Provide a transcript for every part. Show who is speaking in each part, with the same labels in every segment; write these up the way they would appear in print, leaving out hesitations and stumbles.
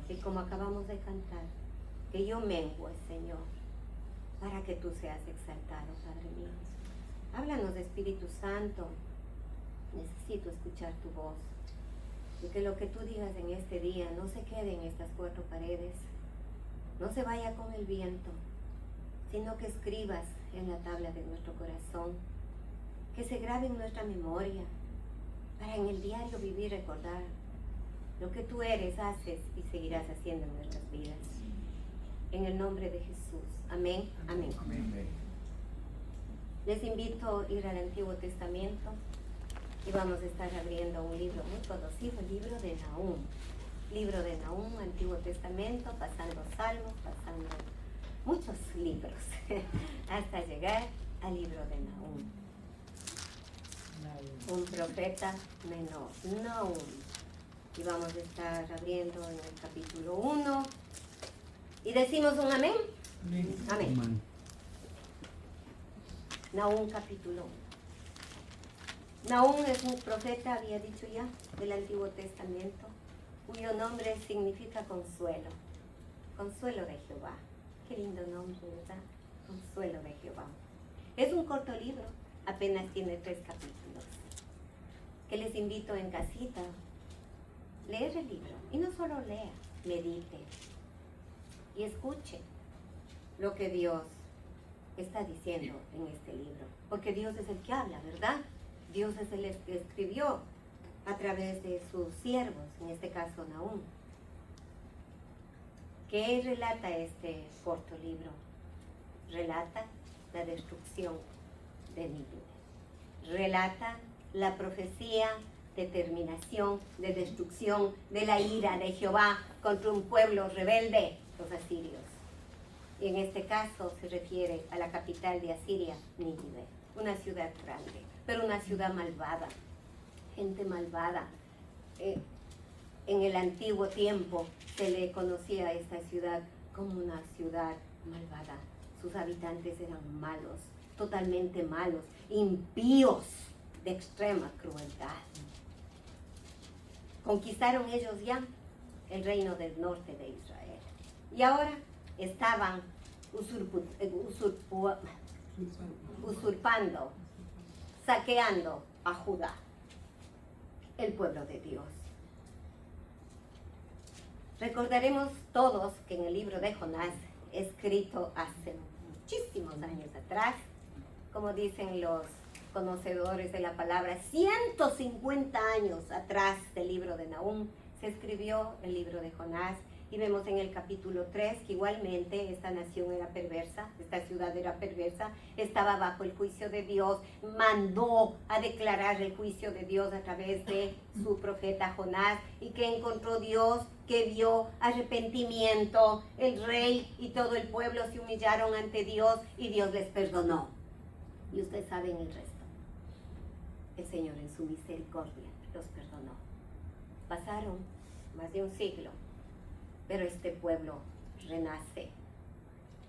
Speaker 1: y como acabamos de cantar, que yo mengue, Señor, para que tú seas exaltado, Padre mío. Háblanos, Espíritu Santo. Necesito escuchar tu voz. Y que lo que tú digas en este día no se quede en estas cuatro paredes, no se vaya con el viento, sino que escribas en la tabla de nuestro corazón, que se grabe en nuestra memoria, para en el diario vivir y recordar lo que tú eres, haces y seguirás haciendo en nuestras vidas. En el nombre de Jesús. Amén. Amén.
Speaker 2: Amén.
Speaker 1: Les invito a ir al Antiguo Testamento y vamos a estar abriendo un libro muy conocido, el libro de Nahum. Libro de Nahum, Antiguo Testamento, pasando Salmos, pasando muchos libros, hasta llegar al libro de Nahum. Un profeta menor, Nahum. Y vamos a estar abriendo en el capítulo 1. ¿Y decimos un amén?
Speaker 2: Amén.
Speaker 1: Amén. Nahum capítulo 1. Nahum es un profeta, había dicho ya, del Antiguo Testamento, cuyo nombre significa consuelo. Consuelo de Jehová. Qué lindo nombre, ¿verdad? Consuelo de Jehová. Es un corto libro, apenas tiene 3 capítulos. Que les invito en casita, leer el libro. Y no solo lea, medite. Y escuche lo que Dios está diciendo en este libro. Porque Dios es el que habla, ¿verdad? Dios es el que escribió a través de sus siervos, en este caso Nahum. ¿Qué relata este corto libro? Relata la destrucción de Nínive. Relata la profecía de terminación, de destrucción, de la ira de Jehová contra un pueblo rebelde, los asirios. Y en este caso se refiere a la capital de Asiria, Nínive, una ciudad grande, pero una ciudad malvada, gente malvada. En el antiguo tiempo se le conocía a esta ciudad como una ciudad malvada. Sus habitantes eran malos, totalmente malos, impíos, de extrema crueldad. Conquistaron ellos ya el reino del norte de Israel. Y ahora estaban usurpando, saqueando a Judá, el pueblo de Dios. Recordaremos todos que en el libro de Jonás, escrito hace muchísimos años atrás, como dicen los conocedores de la palabra, 150 años atrás del libro de Nahum, se escribió el libro de Jonás. Y vemos en el capítulo 3 que igualmente esta nación era perversa, esta ciudad era perversa, estaba bajo el juicio de Dios, mandó a declarar el juicio de Dios a través de su profeta Jonás, y que encontró Dios, que vio arrepentimiento, el rey y todo el pueblo se humillaron ante Dios y Dios les perdonó. Y ustedes saben el resto. El Señor en su misericordia los perdonó. Pasaron más de un siglo. Pero este pueblo renace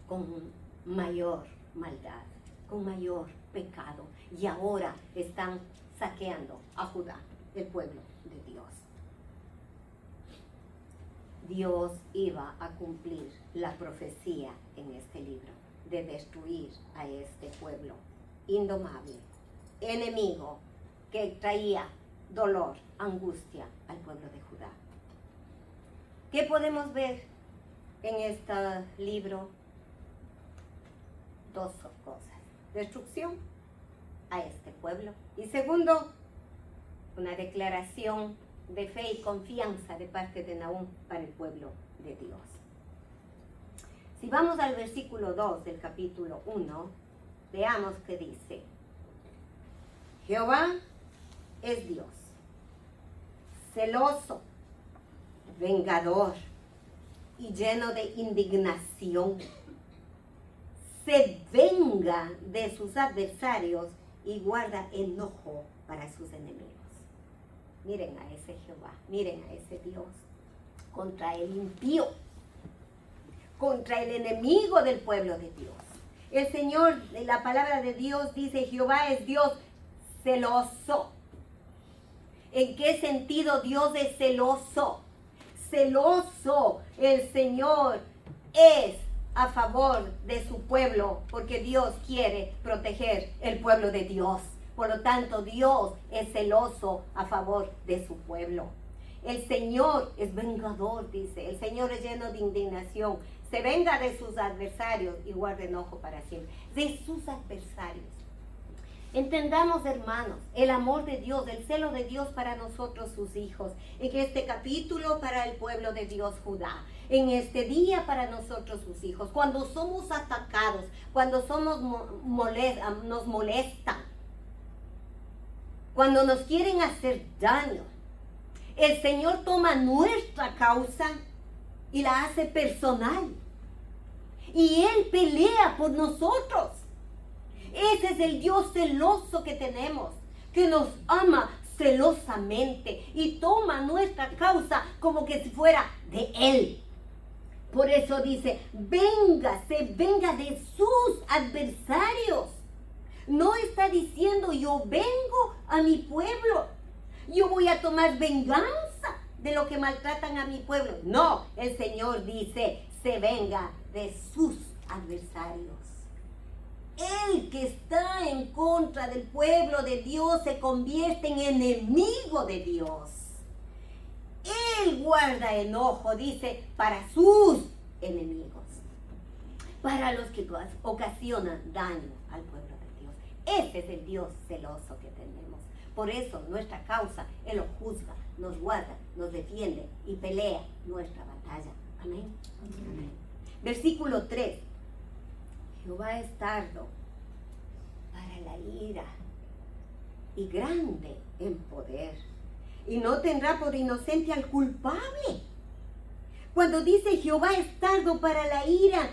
Speaker 1: con mayor maldad, con mayor pecado. Y ahora están saqueando a Judá, el pueblo de Dios. Dios iba a cumplir la profecía en este libro de destruir a este pueblo indomable, enemigo que traía dolor, angustia al pueblo de Judá. ¿Qué podemos ver en este libro? 2 cosas. Destrucción a este pueblo. Y segundo, una declaración de fe y confianza de parte de Nahum para el pueblo de Dios. Si vamos al versículo 2 del capítulo 1, veamos que dice: Jehová es Dios, celoso, vengador y lleno de indignación. Se venga de sus adversarios y guarda enojo para sus enemigos. Miren a ese Jehová, miren a ese Dios contra el impío, contra el enemigo del pueblo de Dios. El Señor, la palabra de Dios dice: Jehová es Dios celoso. ¿En qué sentido Dios es celoso? Celoso El Señor es a favor de su pueblo, porque Dios quiere proteger el pueblo de Dios. Por lo tanto, Dios es celoso a favor de su pueblo. El Señor es vengador, dice. El Señor es lleno de indignación. Se venga de sus adversarios y guarda enojo para siempre. De sus adversarios. Entendamos, hermanos, el amor de Dios, el celo de Dios para nosotros, sus hijos. En este capítulo, para el pueblo de Dios, Judá. En este día, para nosotros, sus hijos. Cuando somos atacados, cuando nos molestan, cuando nos quieren hacer daño, el Señor toma nuestra causa y la hace personal. Y Él pelea por nosotros. Ese es el Dios celoso que tenemos, que nos ama celosamente y toma nuestra causa como que si fuera de Él. Por eso dice, venga de sus adversarios. No está diciendo, yo vengo a mi pueblo, yo voy a tomar venganza de lo que maltratan a mi pueblo. No, el Señor dice, se venga de sus adversarios. El que está en contra del pueblo de Dios se convierte en enemigo de Dios. Él guarda enojo, dice, para sus enemigos, para los que ocasionan daño al pueblo de Dios. Ese es el Dios celoso que tenemos. Por eso nuestra causa, Él lo juzga, nos guarda, nos defiende y pelea nuestra batalla. Amén. Amén. Versículo 3. Jehová es tardo para la ira y grande en poder, y no tendrá por inocente al culpable. Cuando dice Jehová es tardo para la ira,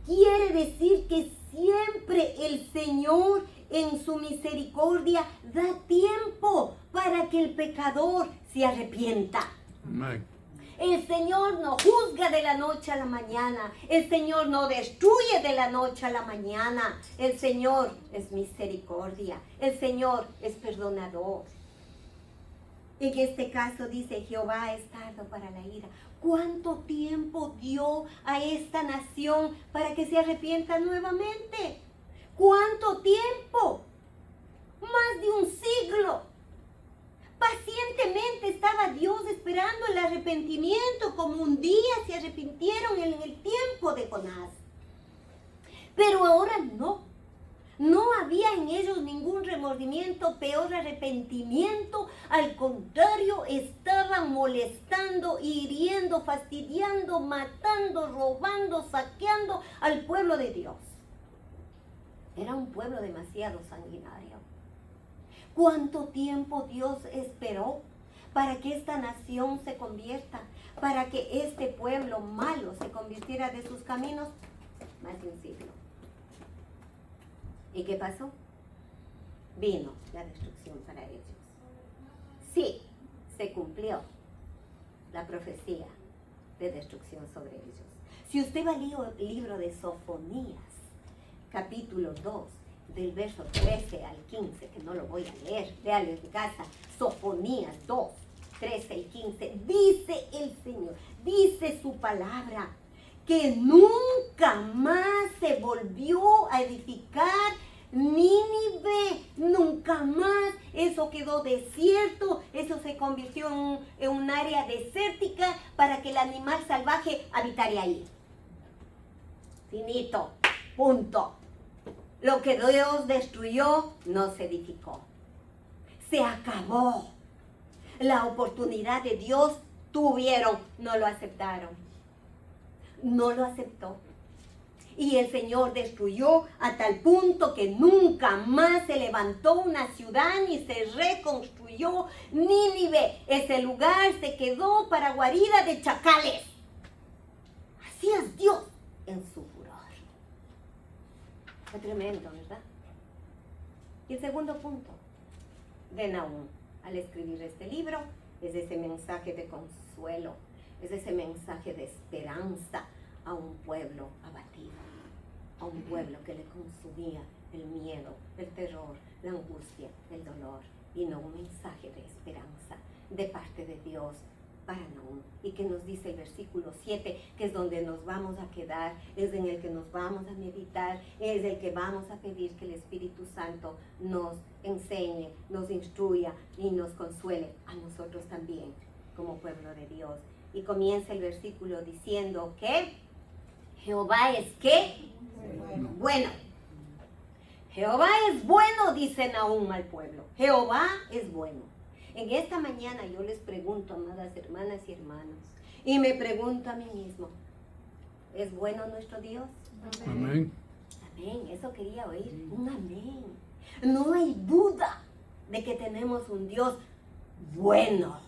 Speaker 1: quiere decir que siempre el Señor en su misericordia da tiempo para que el pecador se arrepienta.
Speaker 2: Amén.
Speaker 1: El Señor no juzga de la noche a la mañana. El Señor no destruye de la noche a la mañana. El Señor es misericordia. El Señor es perdonador. En este caso dice, Jehová es tardo para la ira. ¿Cuánto tiempo dio a esta nación para que se arrepienta nuevamente? ¿Cuánto tiempo? Más de un siglo. Pacientemente estaba Dios esperando el arrepentimiento, como un día se arrepintieron en el tiempo de Jonás. Pero ahora no. No había en ellos ningún remordimiento, peor arrepentimiento. Al contrario, estaban molestando, hiriendo, fastidiando, matando, robando, saqueando al pueblo de Dios. Era un pueblo demasiado sanguinario. ¿Cuánto tiempo Dios esperó para que esta nación se convierta? Para que este pueblo malo se convirtiera de sus caminos. Más de un siglo. ¿Y qué pasó? Vino la destrucción para ellos. Sí, se cumplió la profecía de destrucción sobre ellos. Si usted va al libro de Sofonías, capítulo 2, del verso 13 al 15, que no lo voy a leer, léalo en casa, Sofonías 2, 13 y 15, dice el Señor, dice su palabra, que nunca más se volvió a edificar Nínive, nunca más. Eso quedó desierto, eso se convirtió en un área desértica para que el animal salvaje habitara ahí. Finito, punto. Lo que Dios destruyó no se edificó. Se acabó. La oportunidad de Dios tuvieron, no lo aceptaron. No lo aceptó. Y el Señor destruyó a tal punto que nunca más se levantó una ciudad ni se reconstruyó Nínive. Ese lugar se quedó para guarida de chacales. Así es Dios en su furor. Fue tremendo, ¿verdad? Y el segundo punto de Nahum al escribir este libro es ese mensaje de consuelo, es ese mensaje de esperanza a un pueblo abatido, a un pueblo que le consumía el miedo, el terror, la angustia, el dolor, y no un mensaje de esperanza de parte de Dios para Nahum. Y que nos dice el versículo 7, que es donde nos vamos a quedar, es en el que nos vamos a meditar, es el que vamos a pedir que el Espíritu Santo nos enseñe, nos instruya y nos consuele a nosotros también como pueblo de Dios. Y comienza el versículo diciendo que Jehová es ¿qué? Bueno. Jehová es bueno, dice Nahum al pueblo. Jehová es bueno. En esta mañana yo les pregunto, amadas hermanas y hermanos, y me pregunto a mí mismo, ¿es bueno nuestro Dios?
Speaker 2: Amén.
Speaker 1: Amén, eso quería oír, un amén. No hay duda de que tenemos un Dios bueno.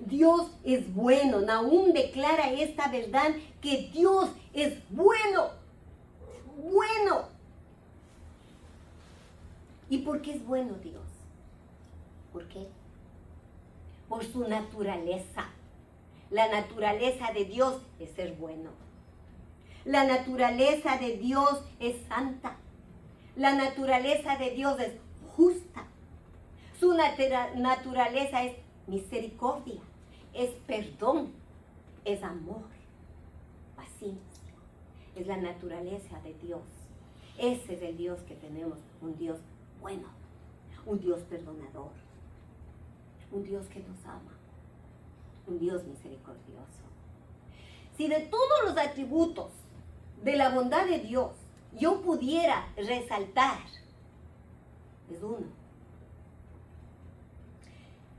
Speaker 1: Dios es bueno. Nahum declara esta verdad, que Dios es bueno. Bueno. ¿Y por qué es bueno Dios? ¿Por qué? Por su naturaleza. La naturaleza de Dios es ser bueno. La naturaleza de Dios es santa. La naturaleza de Dios es justa. Su naturaleza es misericordia, es perdón, es amor, paciencia. Es la naturaleza de Dios. Ese es el Dios que tenemos, un Dios bueno, un Dios perdonador, un Dios que nos ama, un Dios misericordioso. Si de todos los atributos de la bondad de Dios yo pudiera resaltar, es uno.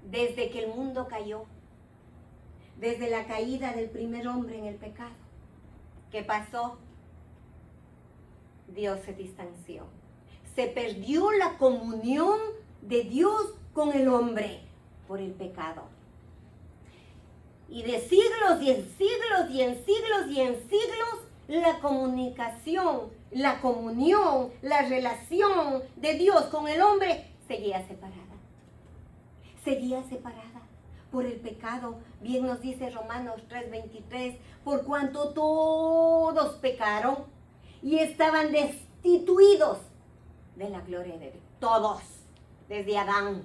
Speaker 1: Desde que el mundo cayó, desde la caída del primer hombre en el pecado, ¿qué pasó? Dios se distanció. Se perdió la comunión de Dios con el hombre por el pecado. Y de siglos y en siglos y en siglos y en siglos, la comunicación, la comunión, la relación de Dios con el hombre seguía separada. Seguía separada por el pecado. Bien nos dice Romanos 3:23, por cuanto todos pecaron y estaban destituidos de la gloria de Dios. Todos, desde Adán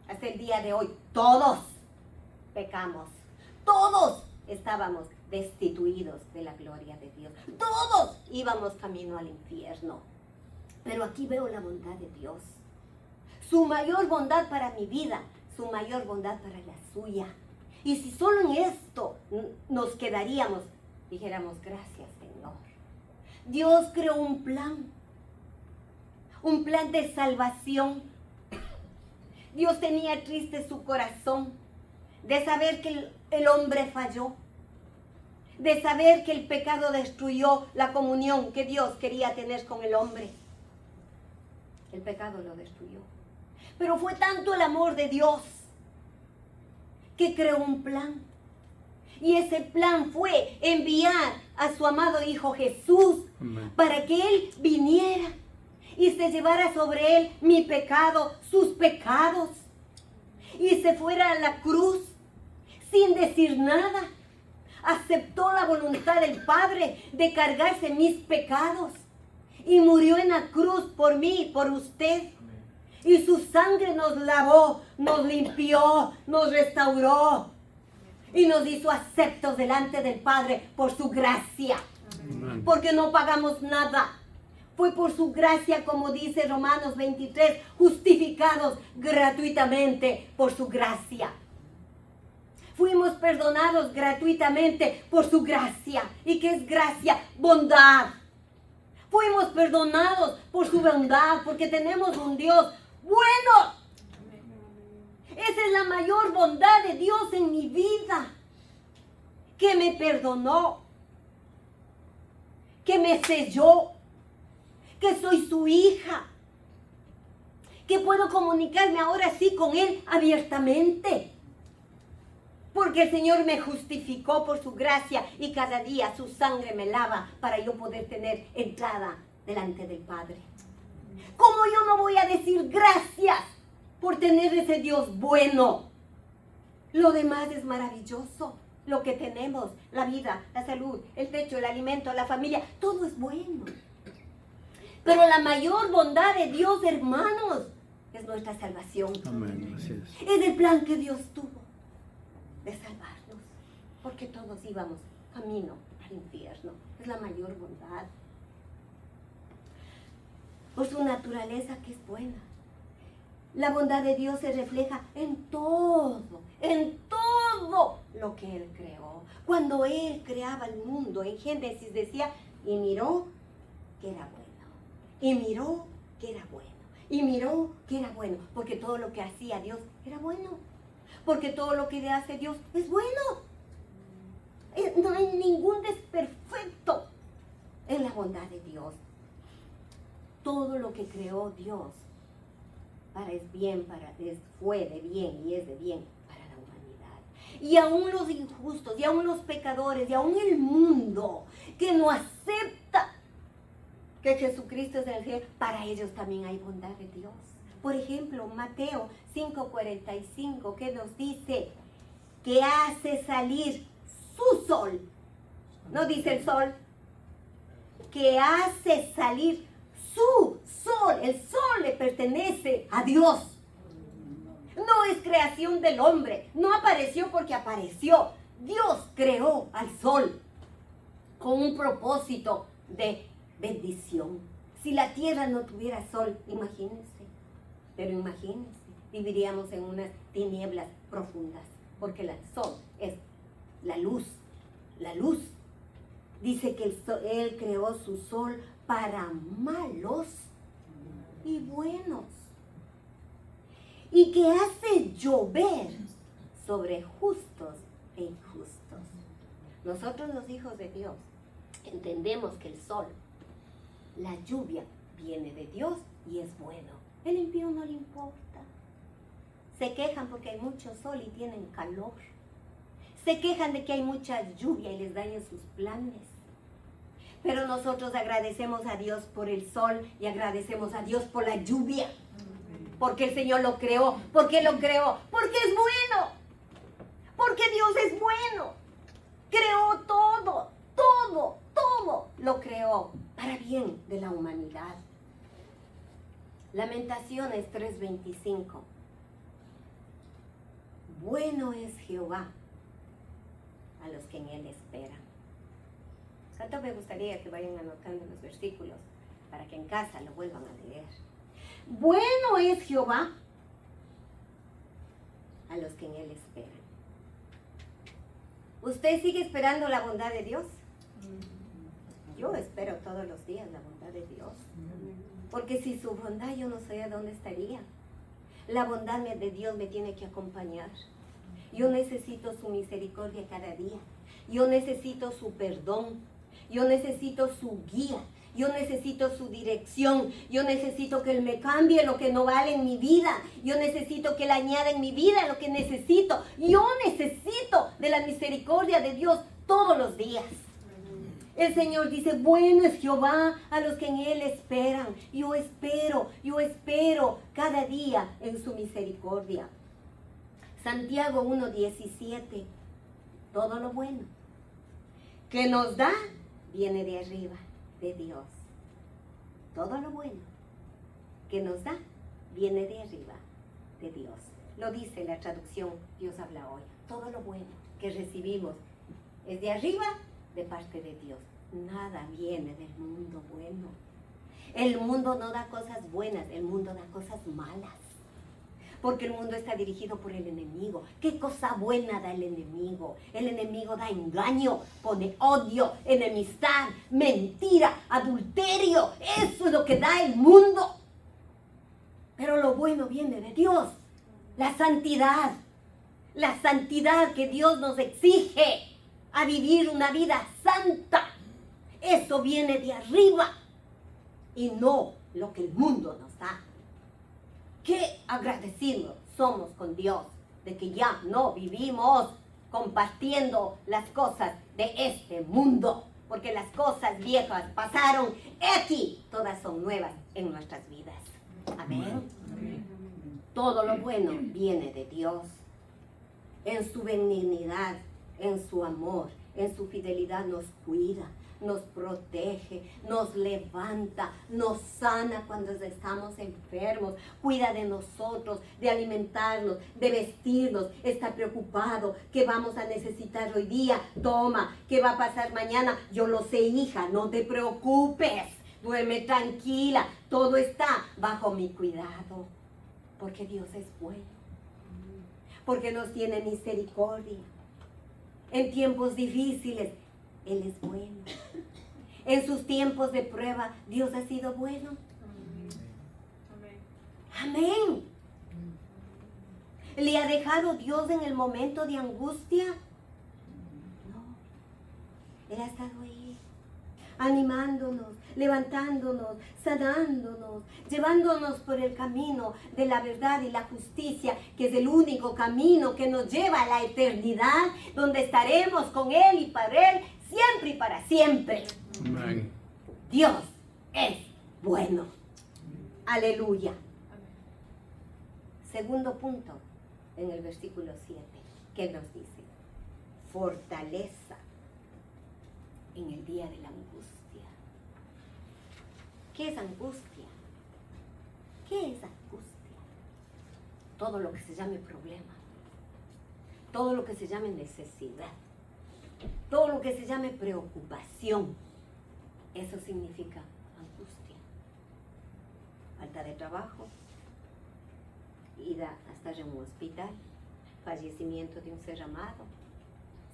Speaker 1: hasta el día de hoy, todos pecamos. Todos estábamos destituidos de la gloria de Dios. Todos íbamos camino al infierno. Pero aquí veo la bondad de Dios. Su mayor bondad para mi vida, su mayor bondad para la suya. Y si solo en esto nos quedaríamos, dijéramos, gracias Señor. Dios creó un plan de salvación. Dios tenía triste su corazón de saber que el hombre falló, de saber que el pecado destruyó la comunión que Dios quería tener con el hombre. El pecado lo destruyó. Pero fue tanto el amor de Dios que creó un plan. Y ese plan fue enviar a su amado Hijo Jesús. Amén. Para que Él viniera y se llevara sobre Él mi pecado, sus pecados. Y se fuera a la cruz sin decir nada. Aceptó la voluntad del Padre de cargarse mis pecados. Y murió en la cruz por mí, por usted. Y su sangre nos lavó, nos limpió, nos restauró. Y nos hizo aceptos delante del Padre por su gracia. Amén. Porque no pagamos nada. Fue por su gracia, como dice Romanos 23, justificados gratuitamente por su gracia. Fuimos perdonados gratuitamente por su gracia. ¿Y qué es gracia? Bondad. Fuimos perdonados por su bondad, porque tenemos un Dios bueno. Esa es la mayor bondad de Dios en mi vida. Que me perdonó. Que me selló. Que soy su hija. Que puedo comunicarme ahora sí con Él abiertamente. Porque el Señor me justificó por su gracia y cada día su sangre me lava para yo poder tener entrada delante del Padre. ¿Cómo yo no voy a decir gracias por tener ese Dios bueno? Lo demás es maravilloso. Lo que tenemos, la vida, la salud, el techo, el alimento, la familia, todo es bueno. Pero la mayor bondad de Dios, hermanos, es nuestra salvación.
Speaker 2: Amén. Así es.
Speaker 1: Es el plan que Dios tuvo de salvarnos. porque todos íbamos camino al infierno. Es la mayor bondad. Por su naturaleza que es buena. La bondad de Dios se refleja en todo lo que Él creó. Cuando Él creaba el mundo, en Génesis decía, y miró que era bueno, y miró que era bueno, y miró que era bueno, porque todo lo que hacía Dios era bueno, porque todo lo que hace Dios es bueno. No hay ningún desperfecto en la bondad de Dios. Todo lo que creó Dios fue de bien y es de bien para la humanidad. Y aún los injustos, y aún los pecadores, y aún el mundo que no acepta que Jesucristo es el Señor, para ellos también hay bondad de Dios. Por ejemplo, Mateo 5:45, que nos dice que hace salir su sol. No dice el sol, que hace salir su sol. El sol le pertenece a Dios. No es creación del hombre. No apareció porque apareció. Dios creó al sol con un propósito de bendición. Si la tierra no tuviera sol, imagínense. Pero imagínense, viviríamos en unas tinieblas profundas. Porque el sol es la luz. La luz. Dice que Él creó su sol para malos y buenos, y que hace llover sobre justos e injustos. Nosotros los hijos de Dios entendemos que el sol, la lluvia, viene de Dios y es bueno. El impío no le importa. Se quejan porque hay mucho sol y tienen calor. Se quejan de que hay mucha lluvia y les dañan sus planes. Pero nosotros agradecemos a Dios por el sol y agradecemos a Dios por la lluvia. Porque el Señor lo creó. ¿Por qué lo creó? Porque es bueno. Porque Dios es bueno. Creó todo lo creó para bien de la humanidad. Lamentaciones 3:25. Bueno es Jehová a los que en Él esperan. Tanto me gustaría que vayan anotando los versículos para que en casa lo vuelvan a leer. Bueno es Jehová a los que en Él esperan. ¿Usted sigue esperando la bondad de Dios? Yo espero todos los días la bondad de Dios. Porque sin su bondad yo no sé a dónde estaría. La bondad de Dios me tiene que acompañar. Yo necesito su misericordia cada día. Yo necesito su perdón. Yo necesito su guía. Yo necesito su dirección. Yo necesito que Él me cambie lo que no vale en mi vida. Yo necesito que Él añada en mi vida lo que necesito. Yo necesito de la misericordia de Dios todos los días. El Señor dice, bueno es Jehová a los que en Él esperan. Yo espero cada día en su misericordia. Santiago 1:17. Todo lo bueno que nos da viene de arriba, de Dios. Todo lo bueno que nos da viene de arriba, de Dios. Lo dice la traducción Dios habla hoy. Todo lo bueno que recibimos es de arriba, de parte de Dios. Nada viene del mundo bueno. El mundo no da cosas buenas, el mundo da cosas malas. Porque el mundo está dirigido por el enemigo. ¿Qué cosa buena da el enemigo? El enemigo da engaño, pone odio, enemistad, mentira, adulterio. Eso es lo que da el mundo. Pero lo bueno viene de Dios. La santidad que Dios nos exige a vivir una vida santa. Eso viene de arriba y no lo que el mundo nos da. Qué agradecidos somos con Dios de que ya no vivimos compartiendo las cosas de este mundo, porque las cosas viejas pasaron, aquí todas son nuevas en nuestras vidas. Amén. Todo lo bueno viene de Dios, en su benignidad, en su amor, En su fidelidad nos cuida, nos protege, nos levanta, nos sana cuando estamos enfermos, cuida de nosotros, de alimentarnos, de vestirnos, está preocupado, ¿qué vamos a necesitar hoy día? Toma, ¿qué va a pasar mañana? Yo lo sé, hija, no te preocupes, duerme tranquila, todo está bajo mi cuidado, porque Dios es bueno, porque nos tiene misericordia. En tiempos difíciles, Él es bueno. En sus tiempos de prueba, Dios ha sido bueno. Amén. ¿Le ha dejado Dios en el momento de angustia? No. Él ha estado ahí, animándonos, levantándonos, sanándonos, llevándonos por el camino de la verdad y la justicia, que es el único camino que nos lleva a la eternidad, donde estaremos con Él y para Él siempre y para siempre.
Speaker 2: Amén.
Speaker 1: Dios es bueno. Aleluya. Segundo punto, en el versículo 7, ¿qué nos dice? Fortaleza en el día de la angustia. ¿Qué es angustia? ¿Qué es angustia? Todo lo que se llame problema, todo lo que se llame necesidad, todo lo que se llame preocupación, eso significa angustia. Falta de trabajo, ida a estar en un hospital, fallecimiento de un ser amado,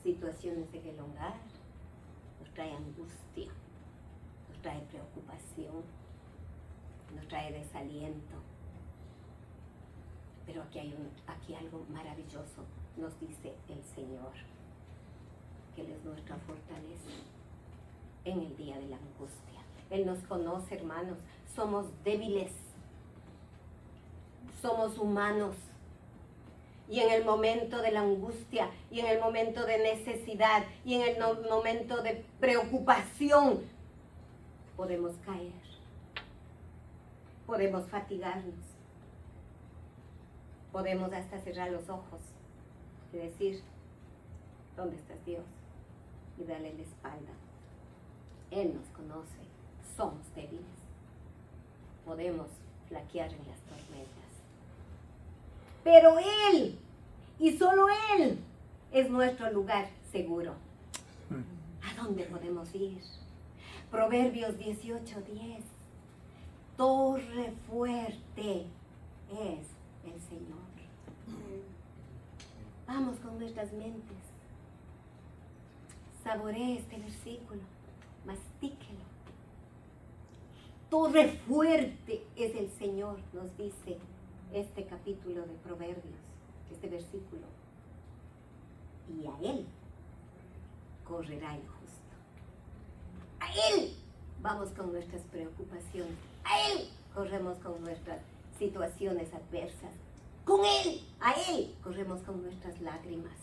Speaker 1: situaciones en el hogar, nos trae angustia, nos trae preocupación, nos trae desaliento. Pero aquí algo maravilloso nos dice el Señor, que Él es nuestra fortaleza en el día de la angustia. Él nos conoce, hermanos, somos débiles, somos humanos, y en el momento de la angustia, y en el momento de necesidad, y en el momento de preocupación, podemos caer, podemos fatigarnos, podemos hasta cerrar los ojos y decir, ¿dónde estás, Dios? Y darle la espalda. Él nos conoce, somos débiles, podemos flaquear en las tormentas, pero Él, y solo Él, es nuestro lugar seguro. ¿A dónde podemos ir? Proverbios 18:10, torre fuerte es el Señor. Vamos con nuestras mentes, saboree este versículo, mastíquelo. Torre fuerte es el Señor, nos dice este capítulo de Proverbios, este versículo. Y a Él correrá el justo. A Él vamos con nuestras preocupaciones. A Él corremos con nuestras situaciones adversas. Con Él, a Él corremos con nuestras lágrimas.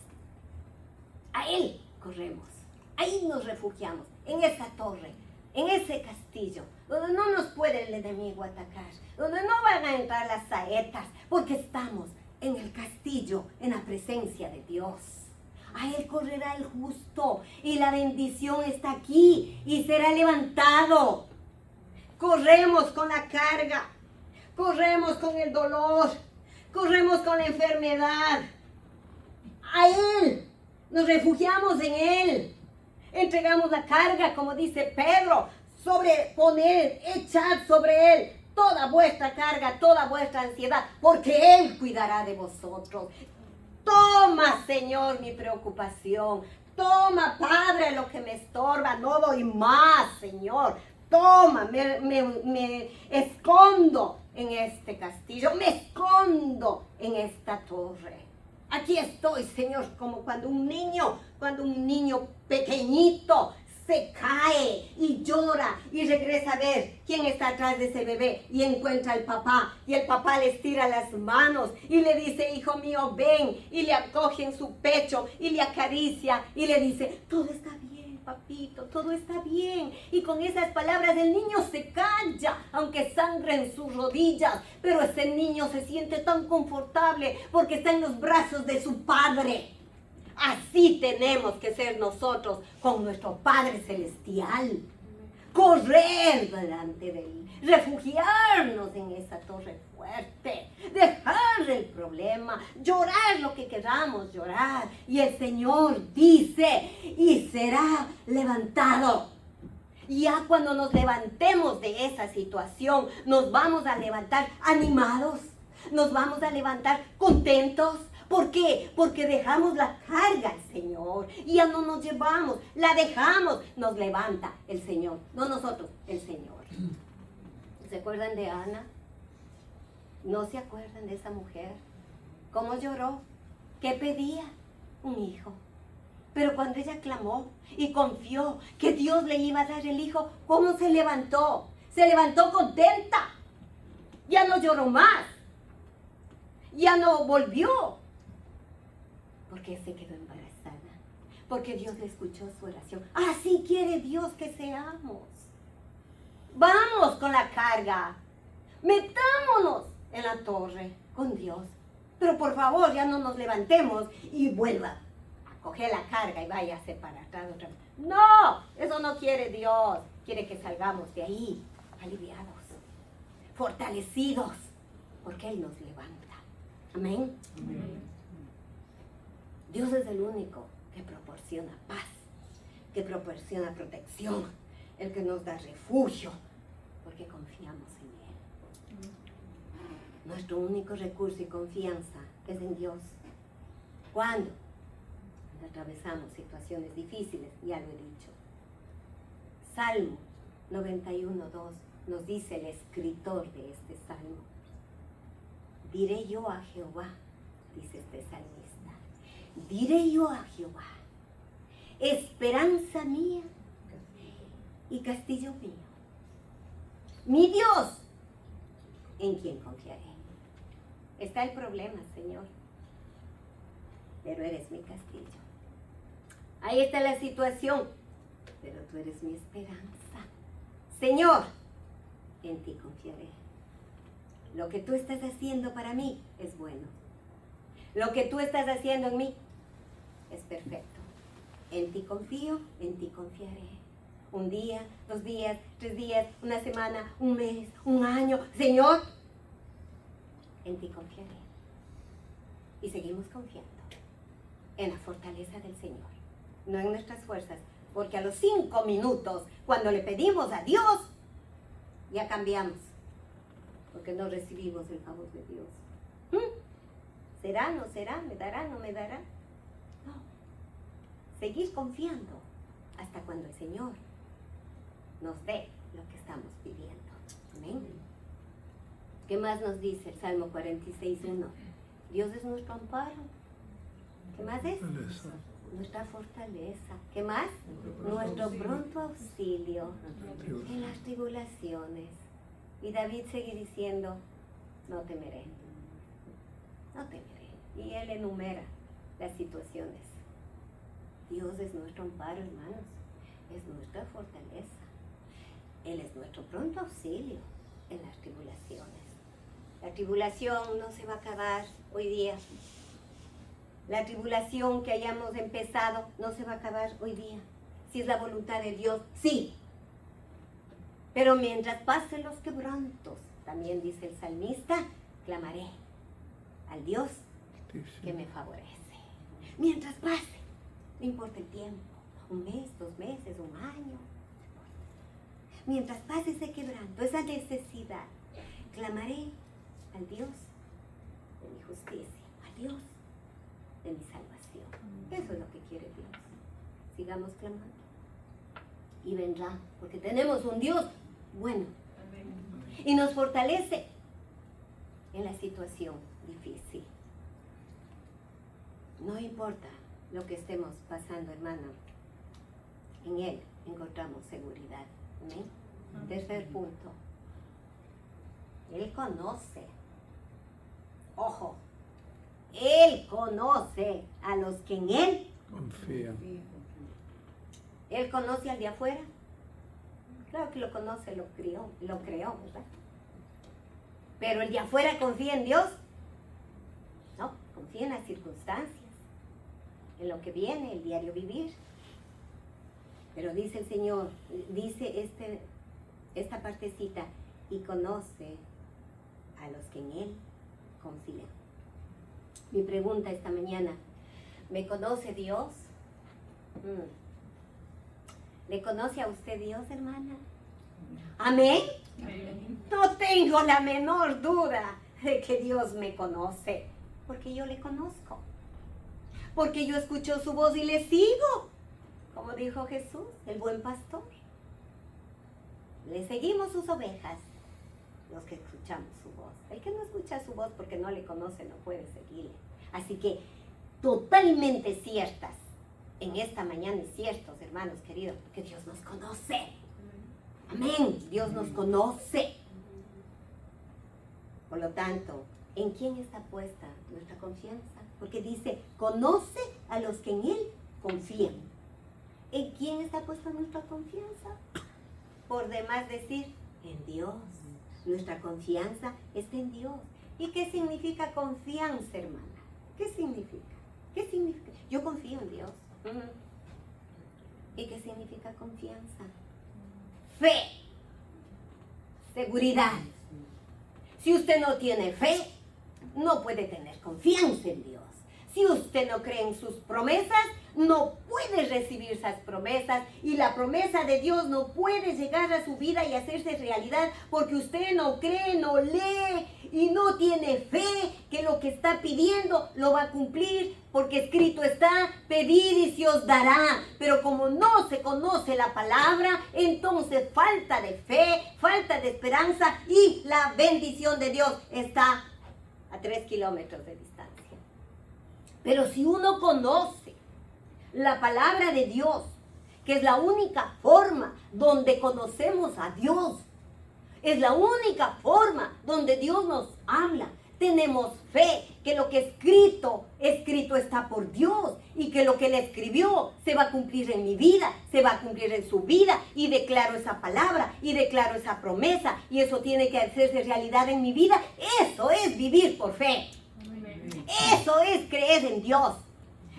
Speaker 1: A Él corremos. Ahí nos refugiamos, en esa torre, en ese castillo, donde no nos puede el enemigo atacar, donde no van a entrar las saetas, porque estamos en el castillo, en la presencia de Dios. A Él correrá el justo, y la bendición está aquí, y será levantado. Corremos con la carga, corremos con el dolor, corremos con la enfermedad. A Él, nos refugiamos en Él. Entregamos la carga, como dice Pedro, echad sobre Él toda vuestra carga, toda vuestra ansiedad, porque Él cuidará de vosotros. Toma, Señor, mi preocupación. Toma, Padre, lo que me estorba. No doy más, Señor. Toma, me escondo en este castillo, me escondo en esta torre. Aquí estoy, Señor, como cuando un niño pequeñito se cae y llora y regresa a ver quién está atrás de ese bebé y encuentra al papá, y el papá le estira las manos y le dice, hijo mío, ven, y le acoge en su pecho y le acaricia y le dice, todo está bien, papito, todo está bien. Y con esas palabras el niño se calla, aunque sangre en sus rodillas, pero ese niño se siente tan confortable porque está en los brazos de su padre. Así tenemos que ser nosotros con nuestro Padre Celestial. Correr delante de Él, refugiarnos en esa torre fuerte, dejar el problema, llorar lo que queramos llorar. Y el Señor dice, y será levantado. Ya cuando nos levantemos de esa situación, nos vamos a levantar animados, nos vamos a levantar contentos. ¿Por qué? Porque dejamos la carga al Señor y ya no nos llevamos, la dejamos, nos levanta el Señor, no nosotros, el Señor. ¿Se acuerdan de Ana? ¿No se acuerdan de esa mujer? ¿Cómo lloró? ¿Qué pedía? Un hijo. Pero cuando ella clamó y confió que Dios le iba a dar el hijo, ¿cómo se levantó? Se levantó contenta. Ya no lloró más. Ya no volvió. Porque se quedó embarazada. Porque Dios le escuchó su oración. Así quiere Dios que seamos. Vamos con la carga. Metámonos en la torre con Dios. Pero por favor, ya no nos levantemos y vuelva a coger la carga y váyase para atrás otra vez. No, eso no quiere Dios. Quiere que salgamos de ahí aliviados, fortalecidos, porque Él nos levanta. Amén. Amén. Dios es el único que proporciona paz, que proporciona protección, el que nos da refugio, porque confiamos en Él. Nuestro único recurso y confianza es en Dios. ¿Cuándo? Cuando atravesamos situaciones difíciles, ya lo he dicho. Salmo 91:2 nos dice el escritor de este salmo. Diré yo a Jehová, dice este salmista. Diré yo a Jehová, esperanza mía y castillo mío. Mi Dios, en quien confiaré. Está el problema, Señor, pero eres mi castillo. Ahí está la situación, pero tú eres mi esperanza. Señor, en ti confiaré. Lo que tú estás haciendo para mí es bueno. Lo que tú estás haciendo en mí es perfecto. En ti confío, en ti confiaré. Un día, 2 días, 3 días, una semana, un mes, un año. Señor, en ti confiaré. Y seguimos confiando en la fortaleza del Señor, no en nuestras fuerzas. Porque a los 5 minutos, cuando le pedimos a Dios, ya cambiamos. Porque no recibimos el favor de Dios. ¿Será, no será? ¿Me dará, no me dará? No. Seguir confiando hasta cuando el Señor nos dé lo que estamos pidiendo. Amén. ¿Qué más nos dice el Salmo 46:1? Dios es nuestro amparo. ¿Qué más es? Nuestra fortaleza. ¿Qué más? Nuestro pronto auxilio en las tribulaciones. Y David sigue diciendo, no temeré. No temeré. Y él enumera las situaciones. Dios es nuestro amparo, hermanos. Es nuestra fortaleza. Él es nuestro pronto auxilio en las tribulaciones. La tribulación no se va a acabar hoy día. La tribulación que hayamos empezado no se va a acabar hoy día. Si es la voluntad de Dios, sí. Pero mientras pasen los quebrantos, también dice el salmista, clamaré al Dios que me favorece. Mientras pase, no importa el tiempo, 1 mes, 2 meses, 1 año. Mientras pase ese quebranto, esa necesidad, clamaré al Dios de mi justicia, al Dios de mi salvación. Eso es lo que quiere Dios. Sigamos clamando. Y vendrá, porque tenemos un Dios bueno. Y nos fortalece en la situación difícil. No importa lo que estemos pasando, hermano. En Él encontramos seguridad. ¿Amén? Tercer punto. Él conoce. Ojo. Él conoce a los que en Él
Speaker 2: confían.
Speaker 1: Él conoce al de afuera. Claro que lo conoce, lo creó, ¿verdad? Pero el de afuera confía en Dios. No, confía en las circunstancias, en lo que viene, el diario vivir. Pero dice el Señor, dice esta partecita, y conoce a los que en Él confían. Mi pregunta esta mañana, ¿me conoce Dios? ¿Le conoce a usted Dios, hermana? ¿Amén? No tengo la menor duda de que Dios me conoce, porque yo le conozco, porque yo escucho su voz y le sigo, como dijo Jesús, el buen pastor. Le seguimos sus ovejas, los que escuchamos su voz. El que no escucha su voz porque no le conoce no puede seguirle. Así que totalmente ciertas en esta mañana y ciertos, hermanos queridos, porque Dios nos conoce. Amén, Dios nos conoce. Por lo tanto, ¿en quién está puesta nuestra confianza? Porque dice, conoce a los que en Él confían. ¿En quién está puesta nuestra confianza? Por demás decir, en Dios. Nuestra confianza está en Dios. ¿Y qué significa confianza, hermana? ¿Qué significa? ¿Qué significa? Yo confío en Dios. ¿Y qué significa confianza? Fe. Seguridad. Si usted no tiene fe, no puede tener confianza en Dios. Si usted no cree en sus promesas, no puede recibir esas promesas, y la promesa de Dios no puede llegar a su vida y hacerse realidad porque usted no cree, no lee y no tiene fe que lo que está pidiendo lo va a cumplir, porque escrito está, pedid y se os dará. Pero como no se conoce la palabra, entonces falta de fe, falta de esperanza, y la bendición de Dios está a 3 kilómetros de distancia. Pero si uno conoce la palabra de Dios, que es la única forma donde conocemos a Dios, es la única forma donde Dios nos habla, tenemos fe que lo que escrito está por Dios, y que lo que Él escribió se va a cumplir en mi vida, se va a cumplir en su vida, y declaro esa palabra, y declaro esa promesa, y eso tiene que hacerse realidad en mi vida. Eso es vivir por fe. Eso es creer en Dios.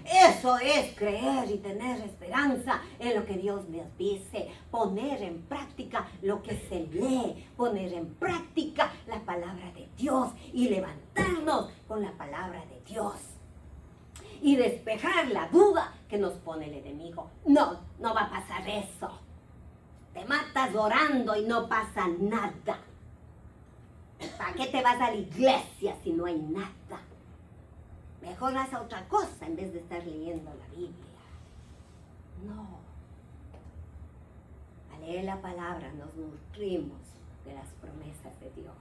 Speaker 1: Eso es creer y tener esperanza en lo que Dios me dice. Poner en práctica lo que se lee. Poner en práctica la palabra de Dios y levantarnos con la palabra de Dios. Y despejar la duda que nos pone el enemigo. No va a pasar eso. Te matas orando y no pasa nada. ¿Para qué te vas a la iglesia si no hay nada? Mejor haz otra cosa en vez de estar leyendo la Biblia. No. Al leer la palabra nos nutrimos de las promesas de Dios.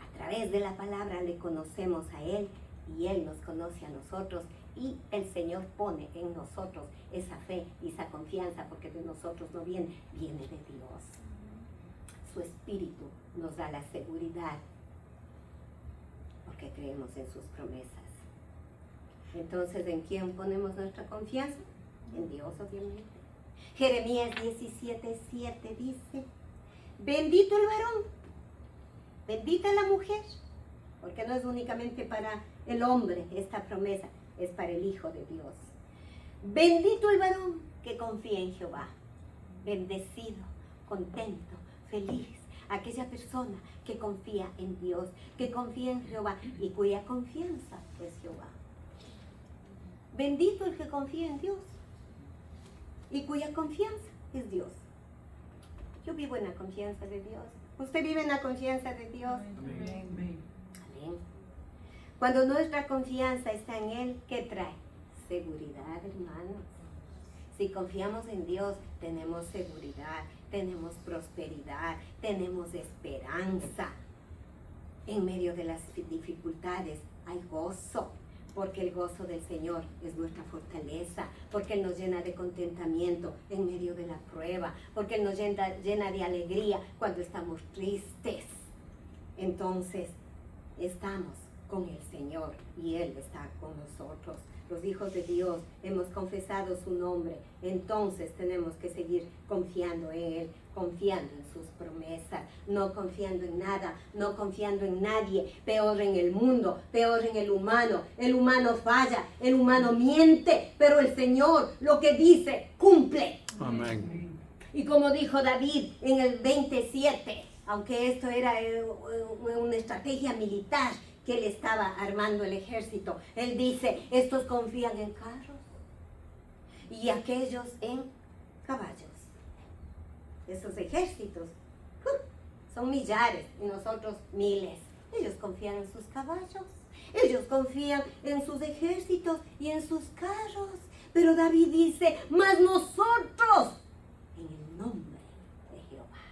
Speaker 1: A través de la palabra le conocemos a Él y Él nos conoce a nosotros, y el Señor pone en nosotros esa fe y esa confianza, porque de nosotros no viene de Dios. Su Espíritu nos da la seguridad porque creemos en sus promesas. Entonces, ¿en quién ponemos nuestra confianza? En Dios, obviamente. Jeremías 17:7 dice, bendito el varón, bendita la mujer, porque no es únicamente para el hombre esta promesa, es para el Hijo de Dios. Bendito el varón que confía en Jehová, bendecido, contento, feliz, aquella persona que confía en Dios, que confía en Jehová y cuya confianza es Jehová. Bendito el que confía en Dios y cuya confianza es Dios. Yo vivo en la confianza de Dios. ¿Usted vive en la confianza de Dios?
Speaker 2: Amén.
Speaker 1: Amén. Cuando nuestra confianza está en Él, ¿qué trae? Seguridad, hermanos. Si confiamos en Dios, tenemos seguridad, tenemos prosperidad, tenemos esperanza. En medio de las dificultades hay gozo, porque el gozo del Señor es nuestra fortaleza, porque Él nos llena de contentamiento en medio de la prueba, porque Él nos llena de alegría cuando estamos tristes. Entonces, estamos con el Señor y Él está con nosotros. Los hijos de Dios hemos confesado su nombre, entonces tenemos que seguir confiando confiando en Él, confiando en sus promesas, no confiando en nada, no confiando en nadie, peor en el mundo, peor en el humano. El humano falla, el humano miente, pero el Señor lo que dice, cumple.
Speaker 2: Amén.
Speaker 1: Y como dijo David en el 27, aunque esto era una estrategia militar que él estaba armando el ejército, él dice, estos confían en carros y aquellos en caballos. Esos ejércitos son millares y nosotros miles. Ellos confían en sus caballos, ellos confían en sus ejércitos y en sus carros. Pero David dice, mas nosotros, en el nombre de Jehová,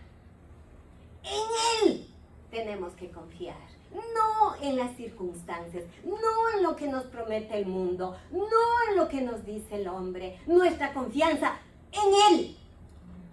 Speaker 1: en Él tenemos que confiar. No en las circunstancias, no en lo que nos promete el mundo, no en lo que nos dice el hombre. Nuestra confianza en Él.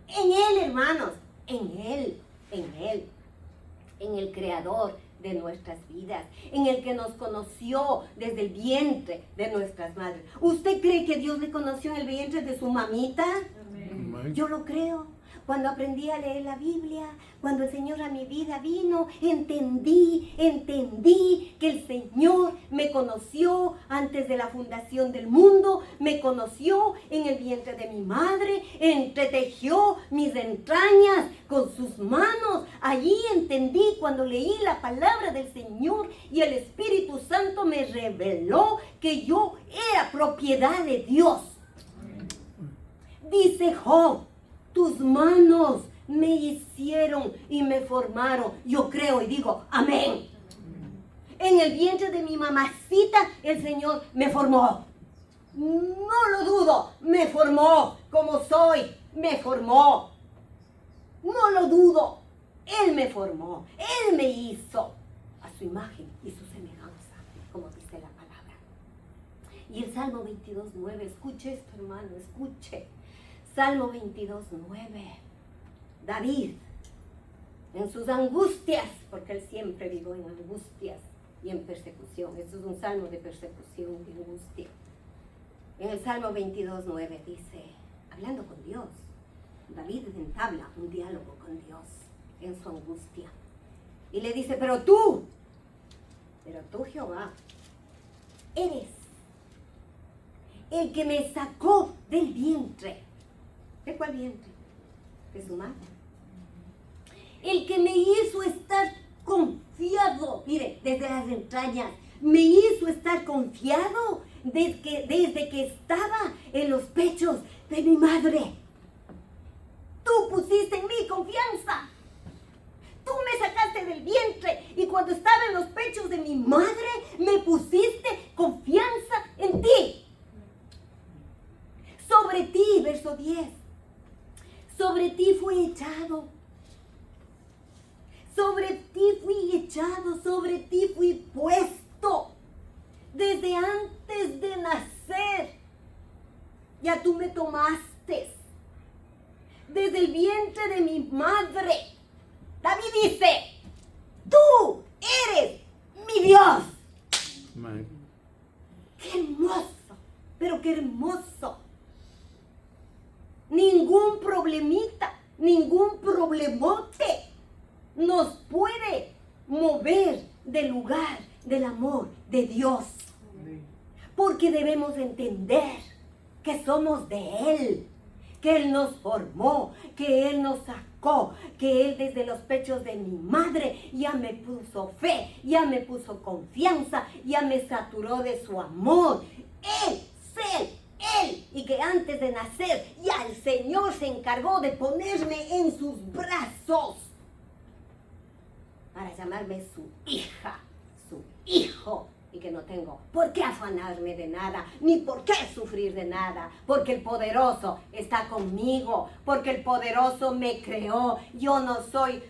Speaker 1: En Él, hermanos, en Él, en el Creador de nuestras vidas, en el que nos conoció desde el vientre de nuestras madres. ¿Usted cree que Dios le conoció en el vientre de su mamita?
Speaker 2: Amén.
Speaker 1: Yo lo creo. Cuando aprendí a leer la Biblia, cuando el Señor a mi vida vino, entendí que el Señor me conoció antes de la fundación del mundo, me conoció en el vientre de mi madre, entretejió mis entrañas con sus manos. Allí entendí cuando leí la palabra del Señor y el Espíritu Santo me reveló que yo era propiedad de Dios. Dice Job, tus manos me hicieron y me formaron. Yo creo y digo, amén. En el vientre de mi mamacita, el Señor me formó. No lo dudo, me formó como soy, me formó. No lo dudo, Él me formó, Él me hizo a su imagen y su semejanza, como dice la palabra. Y el Salmo 22:9, escuche esto, hermano, escuche. Salmo 22:9. David, en sus angustias, porque él siempre vivió en angustias y en persecución. Esto es un salmo de persecución y angustia. En el Salmo 22:9 dice, hablando con Dios, David entabla un diálogo con Dios en su angustia. Y le dice, pero tú, Jehová, eres el que me sacó del vientre. ¿De cuál vientre? De su madre. El que me hizo estar confiado, mire, desde las entrañas, me hizo estar confiado desde que estaba en los pechos de mi madre. Tú pusiste en mí confianza. Tú me sacaste del vientre y cuando estaba en los pechos de mi madre, me pusiste confianza en ti. Sobre ti, verso 10. Sobre ti fui echado. Sobre ti fui echado, sobre ti fui puesto. Desde antes de nacer, ya tú me tomaste. Desde el vientre de mi madre. David dice, tú eres mi Dios.
Speaker 2: Amén.
Speaker 1: Qué hermoso, pero qué hermoso. Ningún problemita, ningún problemote nos puede mover del lugar del amor de Dios. Porque debemos entender que somos de Él, que Él nos formó, que Él nos sacó, que Él desde los pechos de mi madre ya me puso fe, ya me puso confianza, ya me saturó de su amor. Él, y que antes de nacer ya el Señor se encargó de ponerme en sus brazos para llamarme su hija, su hijo, y que no tengo por qué afanarme de nada, ni por qué sufrir de nada, porque el poderoso está conmigo, porque el poderoso me creó. Yo no soy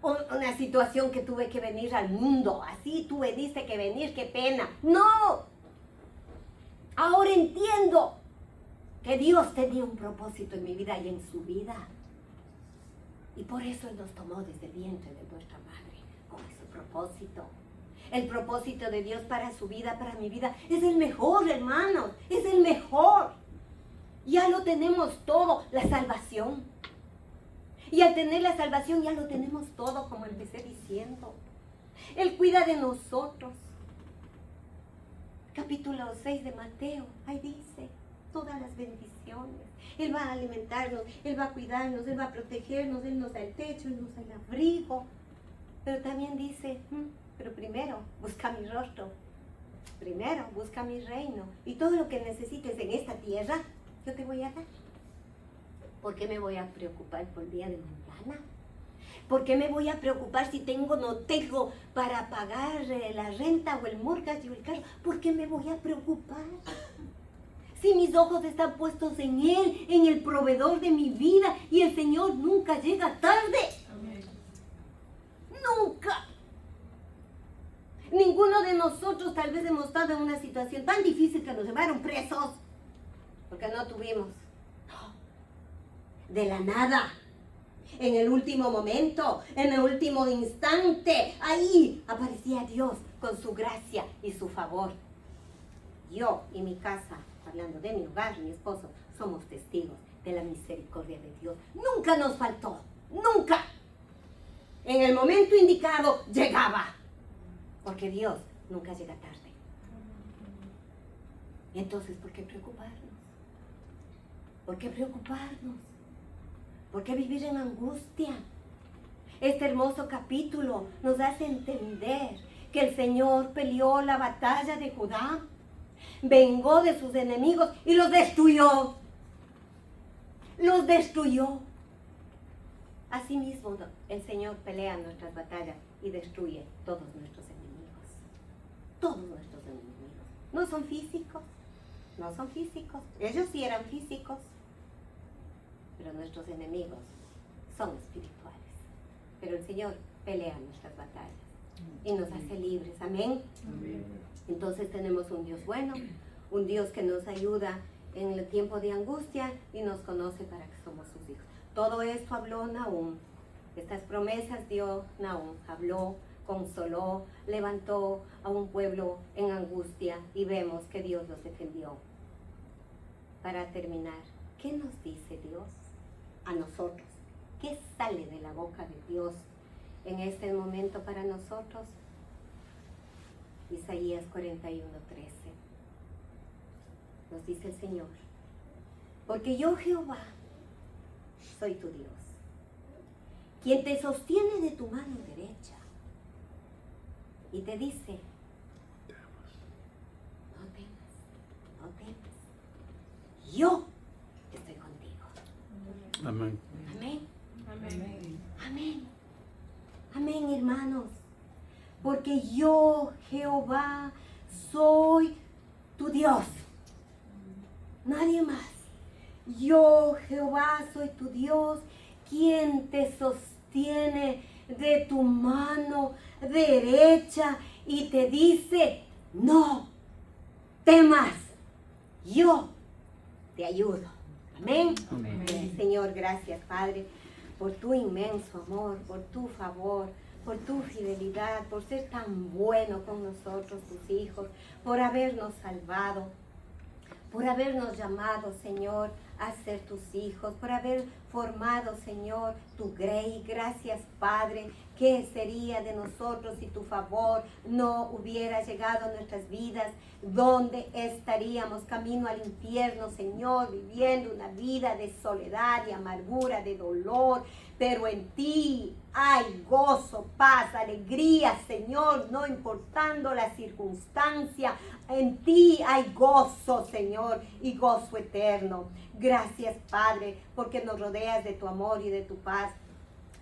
Speaker 1: una situación que tuve que venir al mundo, así tú veniste que venir, qué pena. No. Ahora entiendo que Dios tenía un propósito en mi vida y en su vida. Y por eso Él nos tomó desde el vientre de nuestra madre con ese propósito. El propósito de Dios para su vida, para mi vida, es el mejor, hermanos. Es el mejor. Ya lo tenemos todo, la salvación. Y al tener la salvación ya lo tenemos todo, como empecé diciendo. Él cuida de nosotros. Capítulo 6 de Mateo, ahí dice todas las bendiciones. Él va a alimentarnos, Él va a cuidarnos, Él va a protegernos, Él nos da el techo, Él nos da el abrigo. Pero también dice, pero primero busca mi rostro, primero busca mi reino. Y todo lo que necesites en esta tierra, yo te voy a dar. ¿Por qué me voy a preocupar por el día de mañana? ¿Por qué me voy a preocupar si tengo o no tengo para pagar la renta o el mortgage o el carro? ¿Por qué me voy a preocupar? Si mis ojos están puestos en Él, en el proveedor de mi vida, y el Señor nunca llega tarde. Amén. Nunca. Ninguno de nosotros tal vez hemos estado en una situación tan difícil que nos llevaron presos, porque no tuvimos. De la nada, en el último momento, en el último instante, ahí aparecía Dios con su gracia y su favor. Yo y mi casa, hablando de mi hogar, mi esposo, somos testigos de la misericordia de Dios. Nunca nos faltó, nunca. En el momento indicado llegaba, porque Dios nunca llega tarde. Entonces, ¿por qué preocuparnos? ¿Por qué preocuparnos? ¿Por qué vivir en angustia? Este hermoso capítulo nos hace entender que el Señor peleó la batalla de Judá, vengó de sus enemigos y los destruyó. Los destruyó. Asimismo, el Señor pelea nuestras batallas y destruye todos nuestros enemigos. Todos nuestros enemigos. No son físicos. No son físicos. Ellos sí eran físicos. Pero nuestros enemigos son espirituales. Pero el Señor pelea nuestras batallas y nos hace libres. Amén. Amén. Entonces tenemos un Dios bueno, un Dios que nos ayuda en el tiempo de angustia y nos conoce para que somos sus hijos. Todo esto habló Nahum. Estas promesas dio Nahum. Habló, consoló, levantó a un pueblo en angustia y vemos que Dios los defendió. Para terminar, ¿qué nos dice Dios a nosotros? ¿Qué sale de la boca de Dios en este momento para nosotros? Isaías 41:13. Nos dice el Señor: porque yo, Jehová, soy tu Dios, quien te sostiene de tu mano derecha y te dice: no temas, no temas, yo estoy contigo.
Speaker 2: Amén.
Speaker 1: Amén. Amén. Amén. Amén, hermanos. Porque yo, Jehová, soy tu Dios. Nadie más. Yo, Jehová, soy tu Dios, quien te sostiene de tu mano derecha y te dice: no temas, yo te ayudo. Amén. Amén. Señor, gracias, Padre, por tu inmenso amor, por tu favor, por tu fidelidad, por ser tan bueno con nosotros, tus hijos, por habernos salvado, por habernos llamado, Señor, a ser tus hijos, por haber formado, Señor, tu grey. Gracias, Padre. ¿Qué sería de nosotros si tu favor no hubiera llegado a nuestras vidas? ¿Dónde estaríamos? Camino al infierno, Señor, viviendo una vida de soledad, de amargura, de dolor. Pero en ti hay gozo, paz, alegría, Señor, no importando la circunstancia. En ti hay gozo, Señor, y gozo eterno. Gracias, Padre, porque nos rodeas de tu amor y de tu paz.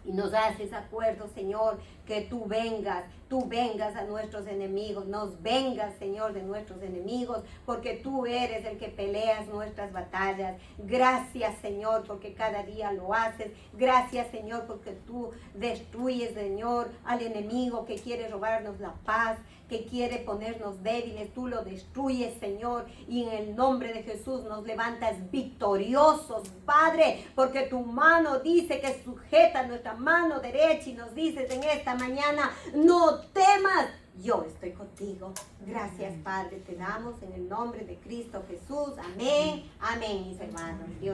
Speaker 1: Y nos haces acuerdo, Señor, que tú vengas a nuestros enemigos, nos vengas, Señor, de nuestros enemigos, porque tú eres el que peleas nuestras batallas. Gracias, Señor, porque cada día lo haces. Gracias, Señor, porque tú destruyes, Señor, al enemigo que quiere robarnos la paz, que quiere ponernos débiles. Tú lo destruyes, Señor, y en el nombre de Jesús nos levantas victoriosos, Padre, porque tu mano dice que sujeta nuestra mano derecha y nos dices en esta mañana: no temas, yo estoy contigo. contigo. Gracias, Padre, te damos en el nombre de Cristo Jesús. Amén, amén, mis hermanos. Dios